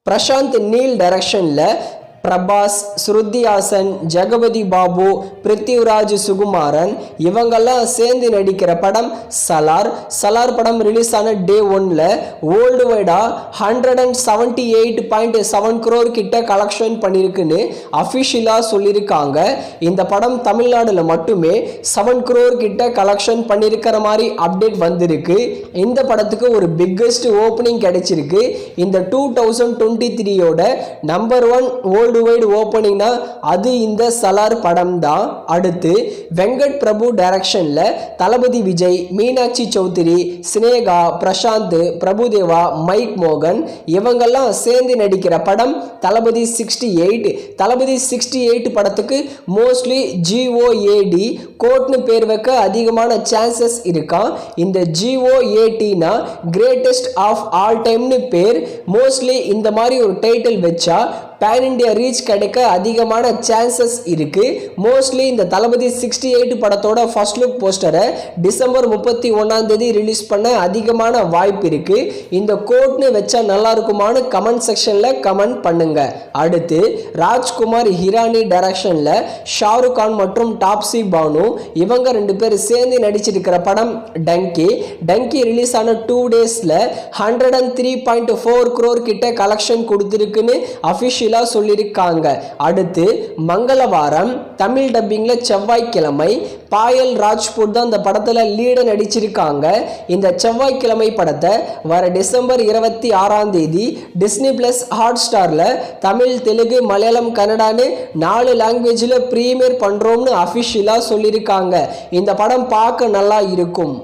Prashanth Neil டைரக்ஷன்ல பிரபாஸ், ஸ்ருதி ஹாசன், ஜெகபதி பாபு, பிருத்திவிராஜ் சுகுமாரன் இவங்கெல்லாம் சேர்ந்து நடிக்கிற படம் சலார். சலார் படம் ரிலீஸ் ஆன டே 1ல வேர்ல்டு வைடா 178.7 crore கிட்ட கலெக்ஷன் பண்ணியிருக்குன்னு அஃபிஷியலாக சொல்லியிருக்காங்க. இந்த படம் தமிழ்நாடுல மட்டுமே 7 crore கிட்ட கலெக்ஷன் பண்ணியிருக்கிற மாதிரி அப்டேட் வந்திருக்கு. இந்த படத்துக்கு ஒரு பிக்கெஸ்ட் ஓப்பனிங் கிடைச்சிருக்கு. இந்த 2023யோட நம்பர் 1 வேர்ல்டு வைடு ஓப்பனிங்னா அது இந்த சலார் படம் தான். அடுத்து வெங்கட் பிரபு டைரக்ஷன்ல தளபதி விஜய், மீனாட்சி சௌத்ரி, சினேகா, பிரசாந்த், பிரபுதேவா, மைக் மோகன் இவங்கெல்லாம் சேர்ந்து நடிக்கிற படம் தளபதி 68. தளபதி 68 படத்துக்கு மோஸ்ட்லி GOAD கோட்னு பேர் வைக்க அதிகமான சான்சஸ் இருக்கான். இந்த GOATனா கிரேட்டஸ்ட் ஆஃப் ஆல் டைம்னு பேர். மோஸ்ட்லி இந்த மாதிரி ஒரு டைட்டில் வச்சா பேன் இண்டியா ரீச் கிடைக்க அதிகமான சான்சஸ் இருக்கு. மோஸ்ட்லி இந்த தளபதி 68 படத்தோட ஃபர்ஸ்ட் லுக் போஸ்டரை டிசம்பர் 31 ரிலீஸ் பண்ண அதிகமான வாய்ப்பு இருக்கு. இந்த கோட்னு வச்சா நல்லா இருக்குமான்னு கமெண்ட் செக்ஷன்ல கமெண்ட் பண்ணுங்க. அடுத்து ராஜ்குமார் ஹிரானி டைரக்ஷன்ல ஷாருக் கான் மற்றும் டாப்ஸி பானு இவங்க 2 பேர் சேர்ந்து நடிச்சிருக்கிற படம் டங்கி. டங்கி ரிலீஸ் ஆன 2 டேஸ்ல 103.4 crore கிட்ட கலெக்ஷன் கொடுத்திருக்குன்னு அபிஷியல் சொல்லியிருக்காங்க. அடுத்து மங்களவாரம் தமிழ் டப்பிங்ல செவ்வாய்க்கிழமை பாயல் ராஜ்புட் தான் இந்த படத்துல லீட நடிச்சிருக்காங்க. இந்த செவ்வாய்க்கிழமை படத்தை வர டிசம்பர் 26 டிஸ்னி பிளஸ் ஹாட் ஸ்டார்ல தமிழ், தெலுங்கு, மலையாளம், கன்னடான்னு 4 லாங்குவேஜ்ல பிரீமியர் பண்றோம்னு அபிஷியலா சொல்லியிருக்காங்க. இந்த படம் பார்க்க நல்லா இருக்கும்.